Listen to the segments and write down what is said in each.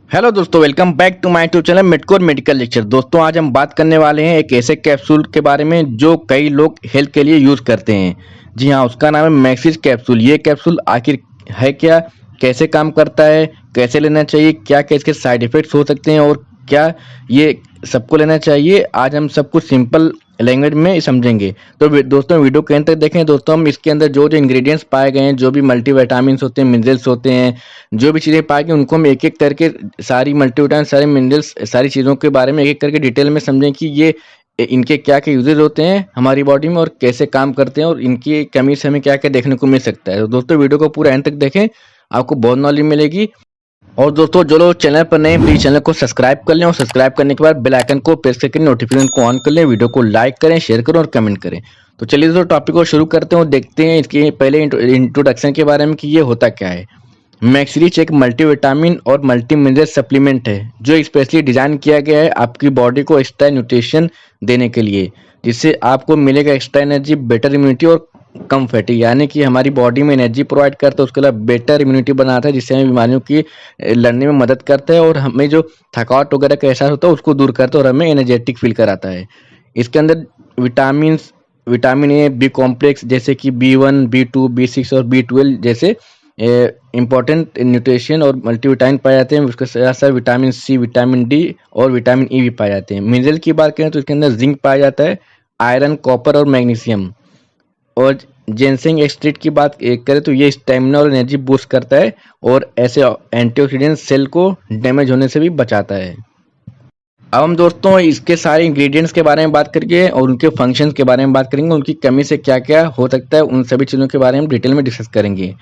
Hello दोस्तों, welcome back to my YouTube channel midcore medical lecture. दोस्तों, आज हम बात करने वाले हैं एक ऐसे कैप्सूल के बारे में जो कई लोग हेल्थ के लिए यूज़ करते हैं। जी हाँ, उसका नाम है मैक्सिस कैप्सूल। ये कैप्सूल आखिर है क्या, कैसे काम करता है, कैसे लेना चाहिए, क्या क्या इसके साइड इफ़ेक्ट्स हो सकते हैं और क्या ये सबको लेना चाहिए, आज हम सब कुछ सिंपल लैंग्वेज में समझेंगे। तो दोस्तों, वीडियो के अंत तक देखें। दोस्तों, हम इसके अंदर जो जो इंग्रेडिएंट्स पाए गए हैं, जो भी मल्टीविटामिन्स होते हैं, मिनरल्स होते हैं, जो भी चीज़ें पाई गई, उनको हम एक एक करके सारी मल्टीविटामिन, सारे मिनरल्स, सारी चीज़ों के बारे में एक एक करके डिटेल में समझें कि ये इनके क्या क्या यूजेज होते हैं हमारी बॉडी में और कैसे काम करते हैं और इनकी कमी से हमें क्या क्या देखने को मिल सकता है। तो दोस्तों, वीडियो को पूरा एंड तक देखें, आपको बहुत नॉलेज मिलेगी। और दोस्तों, जो लोग चैनल पर नए हैं, प्लीज चैनल को सब्सक्राइब कर लें और सब्सक्राइब करने के बाद बेल आइकन को प्रेस करके नोटिफिकेशन को ऑन कर लें। वीडियो को लाइक करें, शेयर करें और कमेंट करें। तो चलिए दोस्तों, टॉपिक को शुरू करते हैं और देखते हैं इसके पहले इंट्रोडक्शन के बारे में कि ये होता क्या है। मैक्सरिच एक मल्टीविटामिन और मल्टी मिनरल सप्लीमेंट है जो स्पेशली डिजाइन किया गया है आपकी बॉडी को एक्स्ट्रा न्यूट्रिशन देने के लिए, जिससे आपको मिलेगा एक्स्ट्रा एनर्जी, बेटर इम्यूनिटी और कम फैटी, यानी कि हमारी बॉडी में एनर्जी प्रोवाइड करता है, उसके अलावा बेटर इम्यूनिटी बनाता है, जिससे हमें बीमारियों की लड़ने में मदद करता है और हमें जो थकावट वगैरह का एहसास होता है उसको दूर करता है और हमें एनर्जेटिक फील कराता है। इसके अंदर विटामिन ए, बी कॉम्प्लेक्स जैसे कि B1, B2, B6 और B12 जैसे इंपॉर्टेंट न्यूट्रिशन और मल्टीविटामिन पाए जाते हैं। उसके साथ साथ विटामिन सी, विटामिन डी और विटामिन ई भी पाए जाते हैं। मिनरल की बात करें तो इसके अंदर जिंक पाया जाता है, आयरन, कॉपर और मैग्नीशियम। और जिनसेंग एक्सट्रैक्ट की बात करें तो ये स्टेमिना और एनर्जी बूस्ट करता है और ऐसे एंटीऑक्सीडेंट सेल को डैमेज होने से भी बचाता है। अब हम दोस्तों इसके सारे इंग्रेडिएंट्स के बारे में बात करेंगे और उनके फंक्शंस के बारे में बात करेंगे, उनकी कमी से क्या क्या हो सकता है, उन सभी चीज़ों के बारे में डिटेल में डिस्कस करेंगे।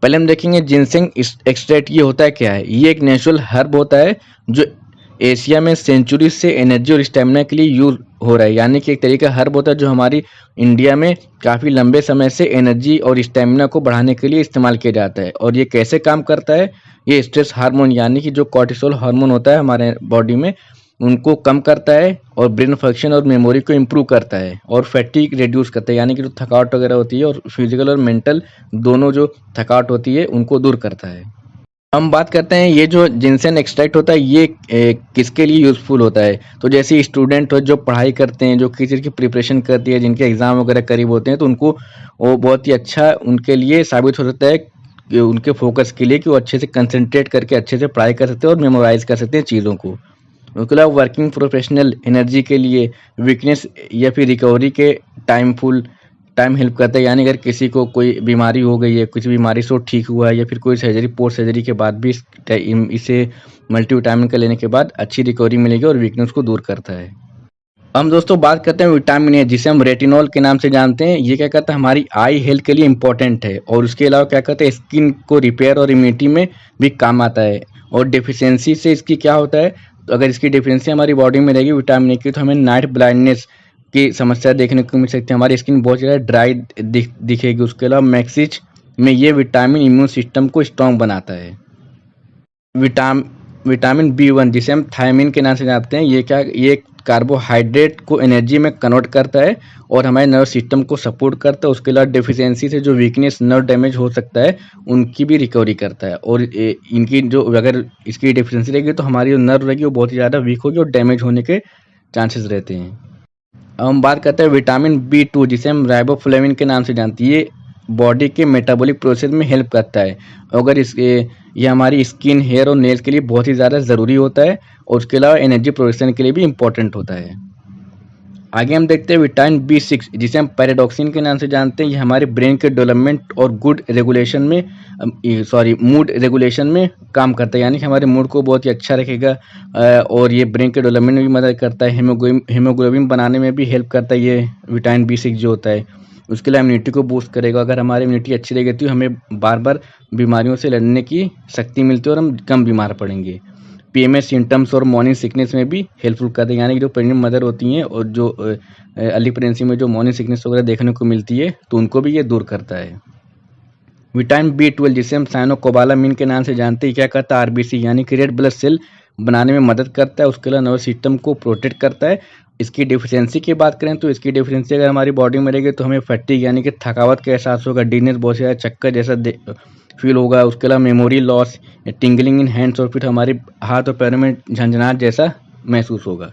पहले हम देखेंगे जिनसेंग एक्सट्रैक्ट। ये होता है क्या है। ये एक नेचुरल हर्ब होता है जो एशिया में सेंचुरी से एनर्जी और स्टेमिना के लिए यूज हो रहा है, यानी कि एक तरीका हर्ब होता है जो हमारी इंडिया में काफ़ी लंबे समय से एनर्जी और स्टेमिना को बढ़ाने के लिए इस्तेमाल किया जाता है। और ये कैसे काम करता है, ये स्ट्रेस हार्मोन यानी कि जो कॉर्टिसोल हार्मोन होता है हमारे बॉडी में, उनको कम करता है और ब्रेन फंक्शन और मेमोरी को इम्प्रूव करता है और फैटिग रिड्यूस करता है, यानी कि जो थकावट वगैरह होती है और फिजिकल और मेंटल दोनों जो थकावट होती है उनको दूर करता है। हम बात करते हैं ये जो जिनसेन एक्सट्रैक्ट होता है ये किसके लिए यूज़फुल होता है। तो जैसे स्टूडेंट हो जो पढ़ाई करते हैं, जो किसी चीज़ की प्रिपरेशन करती है, जिनके एग्ज़ाम वगैरह करीब होते हैं, तो उनको वो बहुत ही अच्छा उनके लिए साबित हो सकता है कि उनके फोकस के लिए कि वो अच्छे से कंसंट्रेट करके अच्छे से पढ़ाई कर सकते हैं और मेमोराइज कर सकते हैं चीज़ों को। उसके अलावा वर्किंग प्रोफेशनल एनर्जी के लिए, वीकनेस या फिर रिकवरी के टाइम हेल्प करता है, यानी अगर किसी को कोई बीमारी हो गई है, कुछ बीमारी से वो ठीक हुआ है या फिर कोई सर्जरी, पोस्ट सर्जरी के बाद भी इसे मल्टीविटामिन का लेने के बाद अच्छी रिकवरी मिलेगी और वीकनेस को दूर करता है। हम दोस्तों बात करते हैं विटामिन ए, जिसे हम रेटिनॉल के नाम से जानते हैं। ये क्या करता है, हमारी आई हेल्थ के लिए इंपॉर्टेंट है और उसके अलावा क्या करता है, स्किन को रिपेयर और इम्यूनिटी में भी काम आता है। और डिफिशियंसी से इसकी क्या होता है, तो अगर इसकी डिफिशियंसी हमारी बॉडी में रहेगी विटामिन ए की, तो हमें नाइट ब्लाइंडनेस की समस्या देखने को मिल सकती है, हमारी स्किन बहुत ज़्यादा ड्राई दिखेगी। उसके अलावा मैक्सिज में ये विटामिन इम्यून सिस्टम को स्ट्रॉन्ग बनाता है। विटामिन B1 जिसे हम थायमिन के नाम से जानते हैं, ये कार्बोहाइड्रेट को एनर्जी में कन्वर्ट करता है और हमारे नर्व सिस्टम को सपोर्ट करता है। उसके अलावा डेफिशिएंसी से जो वीकनेस, नर्व डैमेज हो सकता है, उनकी भी रिकवरी करता है। और इनकी जो अगर इसकी डेफिशिएंसी रहेगी तो हमारी जो नर्व रहेगी वो बहुत ही ज़्यादा वीक होगी और डैमेज होने के चांसेस रहते हैं। अब हम बात करते हैं विटामिन B2 जिसे हम राइबोफ्लेविन के नाम से जानते हैं। ये बॉडी के मेटाबॉलिक प्रोसेस में हेल्प करता है। अगर ये हमारी स्किन, हेयर और नेल्स के लिए बहुत ही ज़्यादा ज़रूरी होता है और उसके अलावा एनर्जी प्रोडक्शन के लिए भी इम्पोर्टेंट होता है। आगे हम देखते हैं विटामिन B6 जिसे हम पैराडॉक्सिन के नाम से जानते हैं। ये हमारे ब्रेन के डेवलपमेंट और मूड रेगुलेशन में काम करता है, यानी कि हमारे मूड को बहुत ही अच्छा रखेगा और ये ब्रेन के डेवलपमेंट में भी मदद करता है। हीमोग्लोबिन बनाने में भी हेल्प करता है ये विटामिन B6 जो होता है। उसके लिए इम्यूनिटी को बूस्ट करेगा। अगर हमारी इम्यूनिटी अच्छी रहेगी तो हमें बार बार बीमारियों से लड़ने की शक्ति मिलती है और हम कम बीमार पड़ेंगे। PMS सिम्टम्स और मॉर्निंग सिकनेस में भी हेल्पफुल करते हैं, यानी कि जो प्रेग्नेंट मदर होती हैं और जो अर्ली प्रेगनेंसी में जो मॉर्निंग सिकनेस वगैरह देखने को मिलती है तो उनको भी ये दूर करता है। विटामिन B12 जिसे हम साइनोकोबालामिन के नाम से जानते हैं, क्या करता है, RBC यानी कि रेड ब्लड सेल बनाने में मदद करता है। उसके अलावा नर्वस सिस्टम को प्रोटेक्ट करता है। इसकी डिफिशियंसी की बात करें तो इसकी डिफिशियंसी अगर हमारी बॉडी में रहेगी तो हमें फैटिग यानी कि थकावट का एहसास होगा, डीनेस, बहुत ज़्यादा चक्कर जैसा फील होगा। उसके अलावा memory loss, tingling in hands और फिर हमारे हाथ और पैरों में झंझनाहट जैसा महसूस होगा।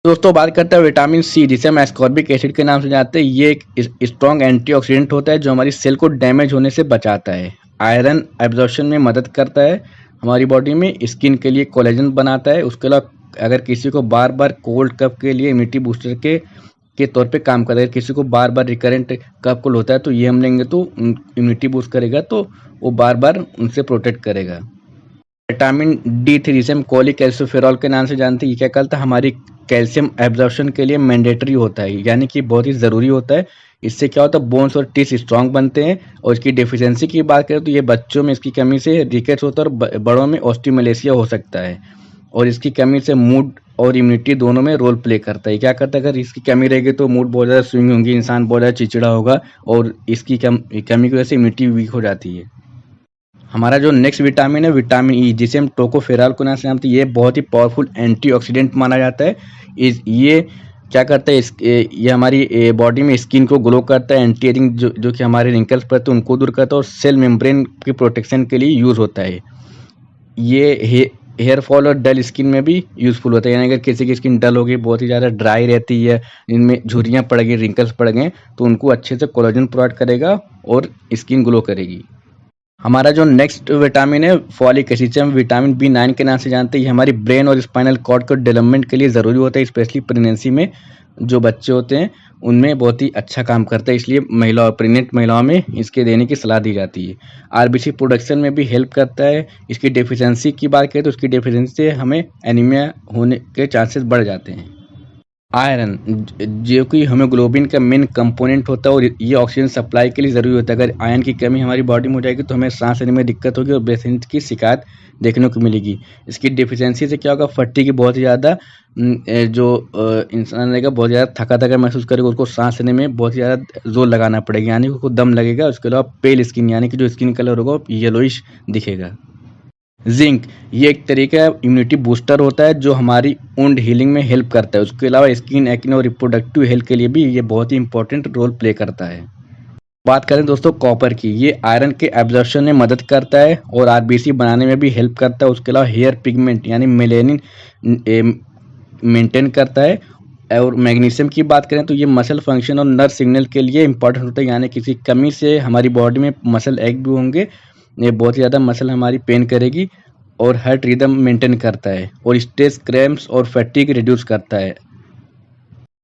दोस्तों बात करते हैं विटामिन सी, जिसे हम एस्कॉर्बिक एसिड के नाम से जानते हैं। ये एक स्ट्रॉन्ग एंटीऑक्सीडेंट होता है जो हमारी सेल को डैमेज होने से बचाता है। आयरन एब्जॉर्प्शन में मदद करता है हमारी बॉडी में। स्किन के लिए कोलेजन बनाता है। उसके अलावा अगर किसी को बार बार कोल्ड कफ के लिए इम्यूनिटी बूस्टर के तौर पे काम करता है। किसी को बार बार रिकरेंट कफ कोल्ड होता है तो ये हम लेंगे तो इम्यूनिटी बूस्ट करेगा, तो वो बार बार उनसे प्रोटेक्ट करेगा। विटामिन D3, जिसे हम कोलिकैल्सिफेरॉल के नाम से जानते हैं, ये क्या करता है, हमारी कैल्शियम एब्जॉर्प्शन के लिए मैंडेटरी होता है, यानी कि बहुत ही ज़रूरी होता है। इससे क्या होता है, बोन्स और टिश्यू स्ट्रांग बनते हैं। और इसकी डेफिशिएंसी की बात करें तो ये बच्चों में इसकी कमी से रिकेट्स होता है और बड़ों में ऑस्टियोमैलेशिया हो सकता है। और इसकी कमी से मूड और इम्यूनिटी दोनों में रोल प्ले करता है। क्या करता है, अगर इसकी कमी रहेगी तो मूड बहुत ज़्यादा स्विंग होंगी, इंसान बहुत ज़्यादा चिड़चिड़ा होगा और इसकी कमी की वजह से इम्यूनिटी वीक हो जाती है। हमारा जो नेक्स्ट विटामिन है विटामिन ई, जिसे हम टोकोफेरॉल को नाम से जानते हैं, ये बहुत ही पावरफुल एंटीऑक्सीडेंट माना जाता है। ये क्या करता है, ये हमारी बॉडी में स्किन को ग्लो करता है। एंटी एजिंग जो कि हमारे रिंकल्स पर तो उनको दूर करता है और सेल मेम्ब्रेन की प्रोटेक्शन के लिए यूज़ होता है। ये हेयर फॉल और डल स्किन में भी यूज़फुल होता है, यानी अगर किसी की स्किन डल हो गई, बहुत ही ज़्यादा ड्राई रहती है, इनमें झुर्रियाँ पड़ गई, रिंकल्स पड़ गए, तो उनको अच्छे से कोलेजन प्रोवाइड करेगा और स्किन ग्लो करेगी। हमारा जो नेक्स्ट विटामिन है फॉलिक एसिड, जिसे हम विटामिन B9 के नाम से जानते हैं। ये हमारी ब्रेन और स्पाइनल कॉर्ड के डेवलपमेंट के लिए ज़रूरी होता है, स्पेशली प्रेगनेंसी में जो बच्चे होते हैं उनमें बहुत ही अच्छा काम करता है। इसलिए प्रेग्नेंट महिलाओं में इसके देने की सलाह दी जाती है। RBC प्रोडक्शन में भी हेल्प करता है। इसकी डेफिशिएंसी की बात करें तो इसकी डेफिशिएंसी से हमें एनीमिया होने के चांसेस बढ़ जाते हैं। आयरन, जो कि हीमोग्लोबिन का मेन कंपोनेंट होता है और ये ऑक्सीजन सप्लाई के लिए ज़रूरी होता है। अगर आयरन की कमी हमारी बॉडी में हो जाएगी तो हमें सांस लेने में दिक्कत होगी और ब्रेथिंग की शिकायत देखने को मिलेगी। इसकी डिफिशियंसी से क्या होगा, फटीग बहुत ही ज़्यादा, इंसान रहेगा बहुत ज़्यादा थका थका महसूस करेगा, उसको सांस लेने में बहुत ही ज़्यादा जोर लगाना पड़ेगा, यानी उसको दम लगेगा। उसके अलावा पेल स्किन, यानी कि जो स्किन कलर होगा येलोइश दिखेगा। जिंक, ये एक तरीका इम्यूनिटी बूस्टर होता है जो हमारी वुंड हीलिंग में हेल्प करता है। उसके अलावा स्किन एक्ने और रिप्रोडक्टिव हेल्थ के लिए भी ये बहुत ही इंपॉर्टेंट रोल प्ले करता है। बात करें दोस्तों कॉपर की, ये आयरन के एब्जॉर्प्शन में मदद करता है और RBC बनाने में भी हेल्प करता है। उसके अलावा हेयर पिगमेंट यानी मेलेनिन मेंटेन करता है। और मैग्नीशियम की बात करें तो ये मसल फंक्शन और नर्व सिग्नल के लिए इंपॉर्टेंट होता है, यानी किसी कमी से हमारी बॉडी में मसल एक भी होंगे, ये बहुत ही ज़्यादा मसल हमारी पेन करेगी और हार्ट रिदम मेंटेन करता है और स्ट्रेस, क्रैम्प्स और फैटिग रिड्यूस करता है।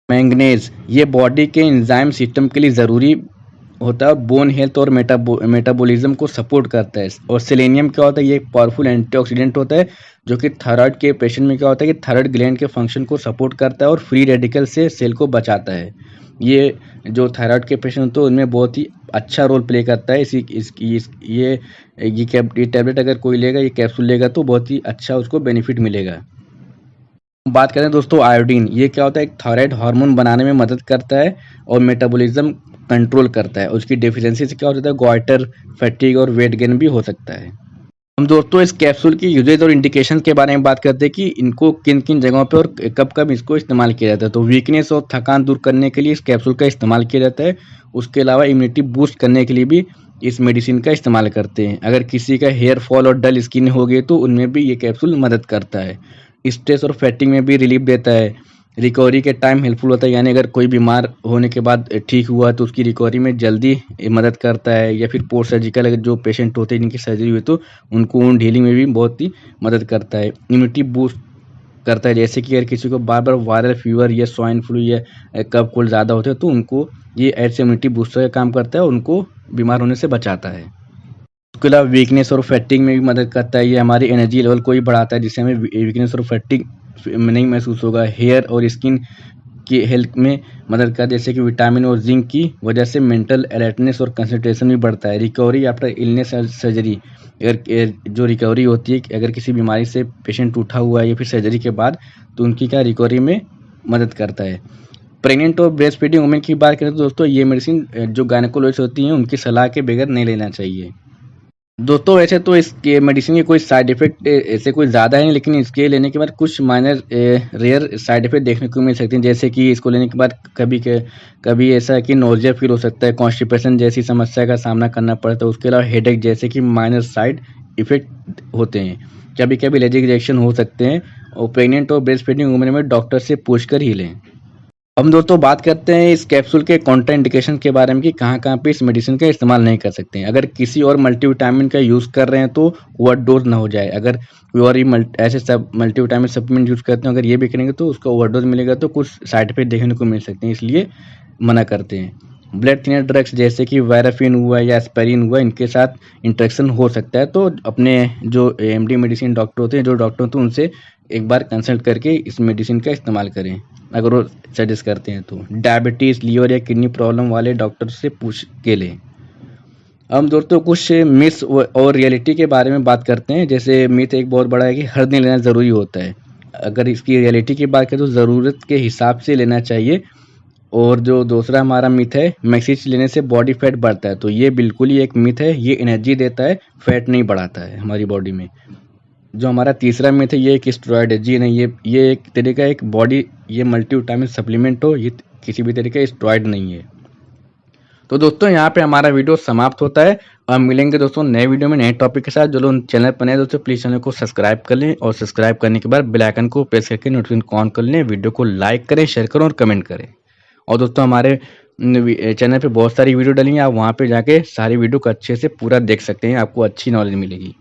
मैंगनीज, ये बॉडी के एंजाइम सिस्टम के लिए ज़रूरी होता है, बोन हेल्थ और मेटाबॉलिज्म को सपोर्ट करता है। और सेलेनियम क्या होता है, ये एक पावरफुल एंटीऑक्सीडेंट होता है जो कि थायराइड के पेशेंट में क्या होता है कि थायराइड ग्लैंड के फंक्शन को सपोर्ट करता है और फ्री रेडिकल से सेल को बचाता है। ये जो थायराइड के पेशेंट होते हैं उनमें बहुत ही अच्छा रोल प्ले करता है। ये टैबलेट अगर कोई लेगा, ये कैप्सूल लेगा तो बहुत ही अच्छा उसको बेनिफिट मिलेगा। बात करें दोस्तों आयोडीन, ये क्या होता है, एक थायराइड हार्मोन बनाने में मदद करता है और मेटाबॉलिज्म कंट्रोल करता है। उसकी डेफिशिएंसी से क्या होता है, गॉइटर, फैटिग और वेट गेन भी हो सकता है। हम दोस्तों इस कैप्सूल की यूजेज और इंडिकेशन के बारे में बात करते हैं कि इनको किन किन जगहों पे और कब कब इसको इस्तेमाल किया जाता है। तो वीकनेस और थकान दूर करने के लिए इस कैप्सूल का इस्तेमाल किया जाता है। उसके अलावा इम्यूनिटी बूस्ट करने के लिए भी इस मेडिसिन का इस्तेमाल करते हैं। अगर किसी का हेयर फॉल और डल स्किन हो गई तो उनमें भी ये कैप्सूल मदद करता है। स्ट्रेस और फैटिग में भी रिलीफ देता है। रिकवरी के टाइम हेल्पफुल होता है, यानी अगर कोई बीमार होने के बाद ठीक हुआ तो उसकी रिकवरी में जल्दी मदद करता है। या फिर पोस्ट सर्जिकल अगर जो पेशेंट होते हैं जिनकी सर्जरी हुई तो उनको वुंड हीलिंग में भी बहुत ही मदद करता है। इम्यूनिटी बूस्ट करता है, जैसे कि अगर किसी को बार बार वायरल फीवर या स्वाइन फ्लू या कफ कोल्ड ज़्यादा होते हैं तो उनको ये ऐसे इम्यूनिटी बूस्टर का काम करता है और उनको बीमार होने से बचाता है। उसके अलावा वीकनेस और फैटिग में भी मदद करता है। ये हमारी एनर्जी लेवल को भी बढ़ाता है, जिससे हमें वीकनेस और फैटिग नहीं महसूस होगा। हेयर और स्किन की हेल्थ में मदद करता है, जैसे कि विटामिन और जिंक की वजह से मेंटल अलर्टनेस और कंसंट्रेशन भी बढ़ता है। रिकवरी आफ्टर इलनेस और सर्जरी, अगर जो रिकवरी होती है अगर किसी बीमारी से पेशेंट उठा हुआ है या फिर सर्जरी के बाद, तो उनकी क्या रिकवरी में मदद करता है। प्रेग्नेंट और ब्रेस्ट फीडिंग वुमेन की बात करें तो दोस्तों ये मेडिसिन जो गायनेकोलॉजिस्ट होती हैं उनकी सलाह के बगैर नहीं लेना चाहिए। दोस्तों वैसे तो इसके मेडिसिन के कोई साइड इफ़ेक्ट ऐसे कोई ज़्यादा है नहीं, लेकिन इसके लेने के बाद कुछ माइनर रेयर साइड इफ़ेक्ट देखने को मिल सकते हैं। जैसे कि इसको लेने के बाद कभी ऐसा है कि नोज़िया फ़ील हो सकता है, कॉन्स्टिपेशन जैसी समस्या का सामना करना पड़ता है। उसके अलावा हेडेक जैसे कि माइनर साइड इफ़ेक्ट होते हैं। कभी-कभी एलर्जिक रिएक्शन हो सकते हैं और प्रेग्नेंट और ब्रेस्ट फीडिंग वुमन में डॉक्टर से पूछकर ही लें। हम दोस्तों बात करते हैं इस कैप्सूल के कॉन्ट्राइंडिकेशन के बारे में कि कहाँ-कहाँ पे इस मेडिसिन का इस्तेमाल नहीं कर सकते हैं। अगर किसी और मल्टीविटामिन का यूज़ कर रहे हैं तो ओवरडोज़ ना हो जाए। अगर कोई और ही ऐसे सब मल्टीविटामिन सप्लीमेंट यूज़ करते हैं, अगर ये भी करेंगे तो उसका ओवरडोज़ मिलेगा तो कुछ साइड इफेक्ट देखने को मिल सकते हैं, इसलिए मना करते हैं। ब्लड थिनर ड्रग्स जैसे कि वायराफिन हुआ या एस्पिरिन हुआ, इनके साथ इंटरेक्शन हो सकता है, तो अपने जो एमडी मेडिसिन डॉक्टर होते हैं, जो डॉक्टर होते हैं उनसे एक बार कंसल्ट करके इस मेडिसिन का इस्तेमाल करें, अगर वो सजेस्ट करते हैं तो। डायबिटीज़, लीवर या किडनी प्रॉब्लम वाले डॉक्टर से पूछ के लें। हम दोस्तों कुछ मिथ और रियलिटी के बारे में बात करते हैं। जैसे मिथ एक बहुत बड़ा है कि हर दिन लेना ज़रूरी होता है। अगर इसकी रियलिटी की बात करें तो ज़रूरत के हिसाब से लेना चाहिए। और जो दूसरा हमारा मिथ है, मैक्सिस लेने से बॉडी फैट बढ़ता है, तो ये बिल्कुल ही एक मिथ है। ये एनर्जी देता है, फैट नहीं बढ़ाता है हमारी बॉडी में। जो हमारा तीसरा मिथ है, ये एक स्टेरॉइड है। जी नहीं, ये एक तरह का एक बॉडी, ये मल्टीविटामिन सप्लीमेंट हो, ये किसी भी तरह का स्टेरॉइड नहीं है। तो दोस्तों यहाँ पे हमारा वीडियो समाप्त होता है। अब मिलेंगे दोस्तों नए वीडियो में नए टॉपिक के साथ। जो लोग चैनल पर नए दोस्तों प्लीज़ चैनल को सब्सक्राइब कर लें और सब्सक्राइब करने के बाद बेल आइकन को प्रेस करके नोटिफिकेशन ऑन कर लें। वीडियो को लाइक करें, शेयर करें और कमेंट करें। और दोस्तों हमारे चैनल पे बहुत सारी वीडियो डली हैं, आप वहाँ पे जाके सारी वीडियो को अच्छे से पूरा देख सकते हैं, आपको अच्छी नॉलेज मिलेगी।